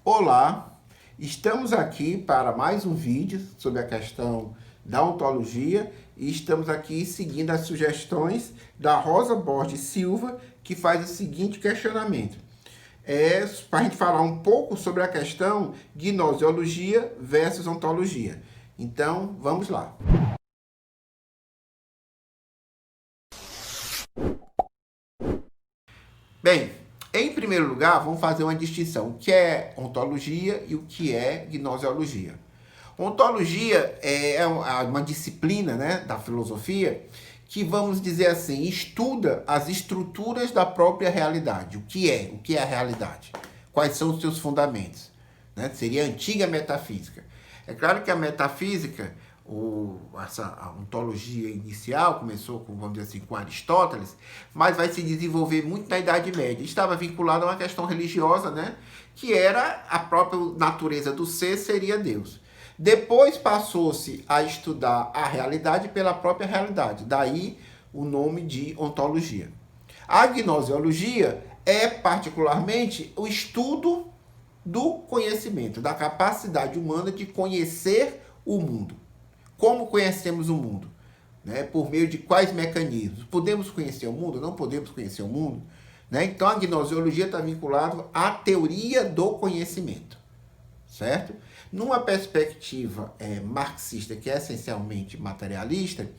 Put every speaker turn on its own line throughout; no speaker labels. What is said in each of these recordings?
Olá, estamos aqui para mais um vídeo sobre a questão da ontologia e estamos aqui seguindo as sugestões da Rosa Borges Silva, que faz o seguinte questionamento. Para a gente falar um pouco sobre a questão gnoseologia versus ontologia. Então, vamos lá. Bem, em primeiro lugar, vamos fazer uma distinção. O que é ontologia e o que é gnoseologia. Ontologia é uma disciplina, né, da filosofia que, vamos dizer assim, estuda as estruturas da própria realidade. O que é a realidade? Quais são os seus fundamentos? Né? Seria a antiga metafísica. É claro que a metafísica, a ontologia inicial, começou com, vamos dizer assim, com Aristóteles, mas vai se desenvolver muito na Idade Média. Estava vinculado a uma questão religiosa, né? Que era a própria natureza do ser seria Deus. Depois passou-se a estudar a realidade pela própria realidade. Daí o nome de ontologia. A gnoseologia é particularmente o estudo do conhecimento, da capacidade humana de conhecer o mundo. Como conhecemos o mundo? Né? Por meio de quais mecanismos? Podemos conhecer o mundo? Não podemos conhecer o mundo? Né? Então a gnoseologia está vinculada à teoria do conhecimento. Certo? Numa perspectiva marxista, que é essencialmente materialista,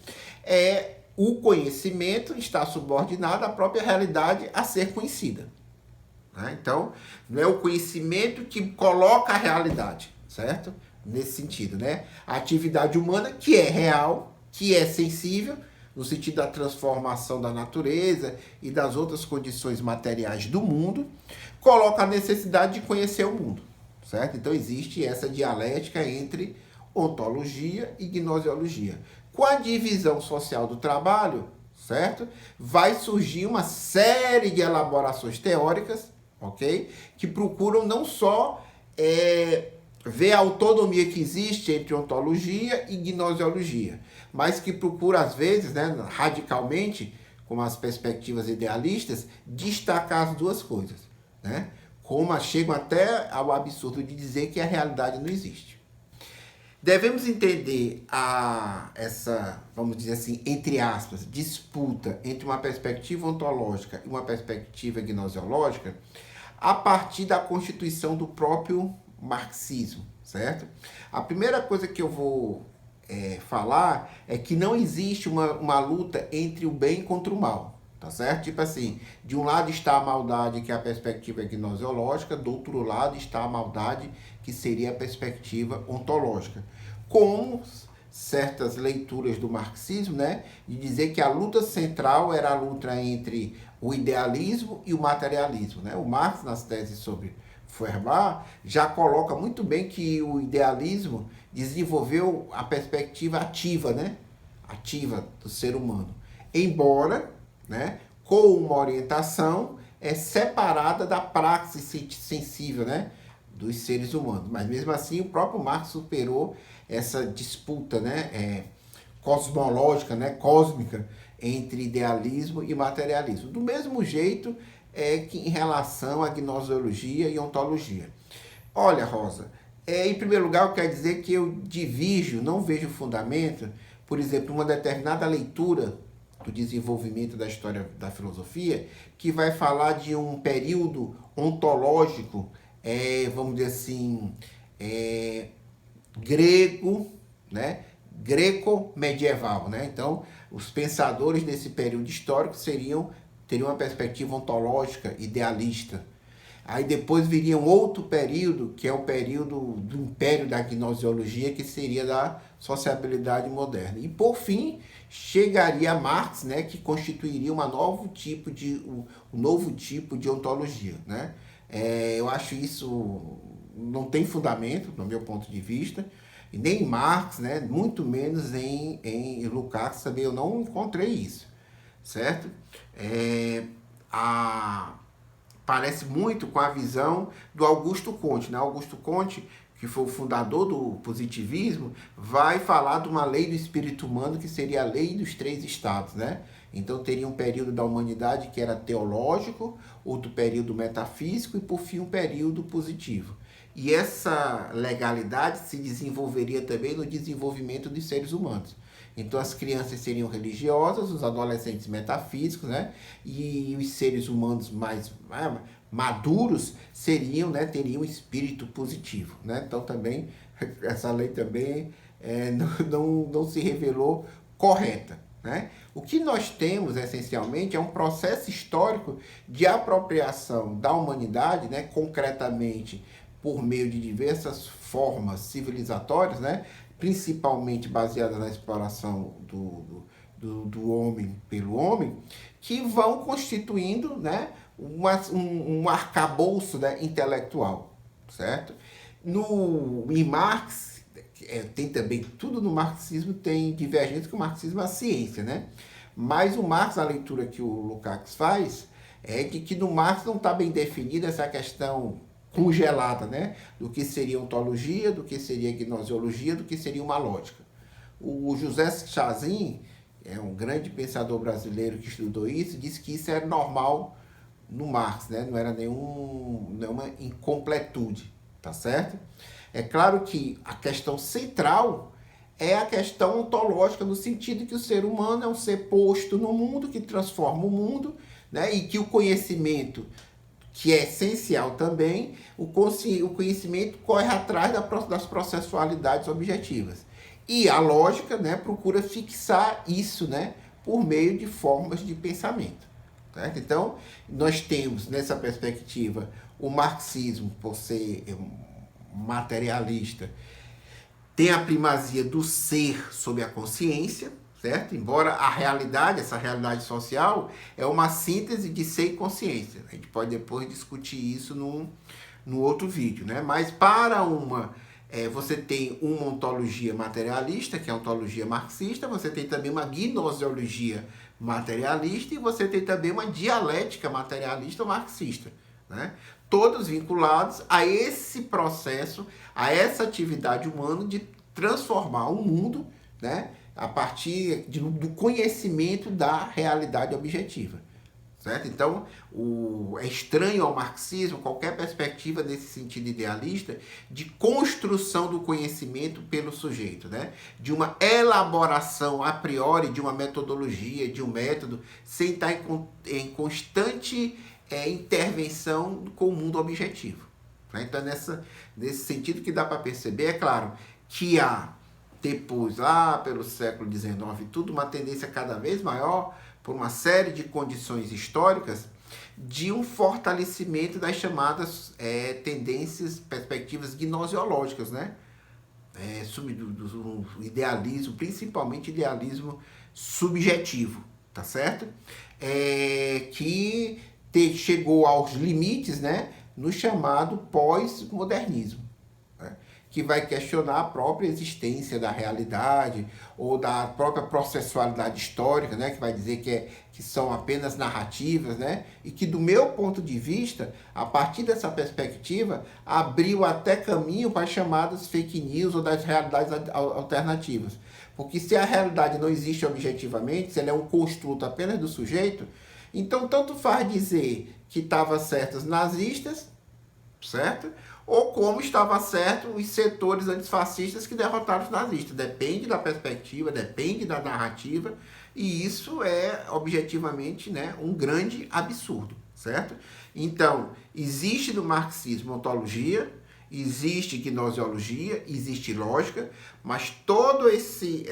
o conhecimento está subordinado à própria realidade a ser conhecida. Né? Então, não é o conhecimento que coloca a realidade, certo? Nesse sentido, né? A atividade humana que é real, que é sensível, no sentido da transformação da natureza e das outras condições materiais do mundo, coloca a necessidade de conhecer o mundo. Certo? Então existe essa dialética entre ontologia e gnoseologia. Com a divisão social do trabalho, certo? Vai surgir uma série de elaborações teóricas, ok? Que procuram não só ver a autonomia que existe entre ontologia e gnoseologia, mas que procura, às vezes, né, radicalmente, com as perspectivas idealistas, destacar as duas coisas, né? Como chegam até ao absurdo de dizer que a realidade não existe. Devemos entender essa, vamos dizer assim, entre aspas, disputa entre uma perspectiva ontológica e uma perspectiva gnoseológica a partir da constituição do próprio marxismo, certo? A primeira coisa que eu vou falar é que não existe uma luta entre o bem contra o mal. Tá certo? Tipo assim, de um lado está a maldade, que é a perspectiva gnoseológica, do outro lado está a maldade, que seria a perspectiva ontológica. Com certas leituras do marxismo, né, de dizer que a luta central era a luta entre o idealismo e o materialismo. Né? O Marx, nas teses sobre Feuerbach, já coloca muito bem que o idealismo desenvolveu a perspectiva ativa, né? Ativa do ser humano. Embora, né, com uma orientação separada da praxis sensível, né, dos seres humanos. Mas mesmo assim, o próprio Marx superou essa disputa, né, cosmológica, né, cósmica, entre idealismo e materialismo. Do mesmo jeito que em relação à gnoseologia e ontologia. Olha, Rosa, em primeiro lugar, eu quero dizer que eu divijo, não vejo fundamento, por exemplo, uma determinada leitura do desenvolvimento da história da filosofia, que vai falar de um período ontológico, vamos dizer assim, grego, né? Greco-medieval, né? Então, os pensadores desse período histórico teriam uma perspectiva ontológica, idealista. Aí depois viria um outro período, que é o período do império da gnoseologia, que seria da sociabilidade moderna. E por fim, chegaria Marx, né, que constituiria um novo tipo de ontologia. Né? Eu acho isso não tem fundamento, do meu ponto de vista, e nem em Marx, né, muito menos em Lukács também eu não encontrei isso, certo? Parece muito com a visão do Augusto Comte. Né? Augusto Comte, que foi o fundador do positivismo, vai falar de uma lei do espírito humano que seria a lei dos três estados, né? Então teria um período da humanidade que era teológico, outro período metafísico e por fim um período positivo. E essa legalidade se desenvolveria também no desenvolvimento dos seres humanos. Então as crianças seriam religiosas, os adolescentes metafísicos, né? E os seres humanos mais maduros seriam, né, teriam um espírito positivo, né? Então também essa lei também não se revelou correta, né? O que nós temos essencialmente é um processo histórico de apropriação da humanidade, né, concretamente por meio de diversas formas civilizatórias, né, principalmente baseadas na exploração do homem pelo homem, que vão constituindo, né, um arcabouço, né, intelectual, certo? Em Marx, tem também, tudo no marxismo tem divergência, que o marxismo é a ciência, né? Mas o Marx, a leitura que o Lukács faz, é que no Marx não está bem definida essa questão congelada, né? Do que seria ontologia, do que seria gnosiologia, do que seria uma lógica. O José Chazin, é um grande pensador brasileiro que estudou isso, disse que isso era normal no Marx, né? Não era nenhuma incompletude, tá certo? É claro que a questão central é a questão ontológica, no sentido que o ser humano é um ser posto no mundo, que transforma o mundo, né? E que o conhecimento, que é essencial também, o conhecimento corre atrás das processualidades objetivas. E a lógica, né, procura fixar isso, né, por meio de formas de pensamento. Certo? Então, nós temos nessa perspectiva o marxismo, por ser materialista, tem a primazia do ser sobre a consciência, certo? Embora a realidade, essa realidade social, é uma síntese de ser e consciência. A gente pode depois discutir isso no outro vídeo, né? Mas para você tem uma ontologia materialista, que é a ontologia marxista, você tem também uma gnosiologia materialista e você tem também uma dialética materialista ou marxista, né? Todos vinculados a esse processo, a essa atividade humana de transformar o mundo, né, a partir do conhecimento da realidade objetiva. Certo? Então, é estranho ao marxismo qualquer perspectiva nesse sentido idealista de construção do conhecimento pelo sujeito, né? De uma elaboração a priori de uma metodologia, de um método, sem estar em constante intervenção com o mundo objetivo. Né? Então, nesse sentido que dá para perceber, é claro, que há, depois, lá pelo século XIX e tudo, uma tendência cada vez maior, por uma série de condições históricas, de um fortalecimento das chamadas tendências, perspectivas gnosiológicas, né? Do idealismo, principalmente idealismo subjetivo, tá certo? Que chegou aos limites, né, no chamado pós-modernismo, né, que vai questionar a própria existência da realidade ou da própria processualidade histórica, né, que vai dizer que são apenas narrativas, né, e que, do meu ponto de vista, a partir dessa perspectiva, abriu até caminho para as chamadas fake news ou das realidades alternativas. Porque se a realidade não existe objetivamente, se ela é um construto apenas do sujeito, então tanto faz dizer que estavam certos os nazistas, certo? Ou como estava certo os setores antifascistas que derrotaram os nazistas. Depende da perspectiva, depende da narrativa, e isso é objetivamente, né, um grande absurdo, certo? Então, existe no marxismo ontologia, existe gnosiologia, existe lógica, mas todo esses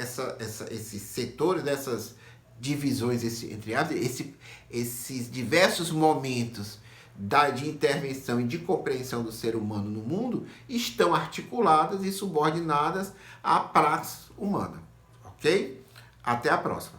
setores, dessas divisões, entre esses diversos momentos de intervenção e de compreensão do ser humano no mundo estão articuladas e subordinadas à praxe humana, ok? Até a próxima.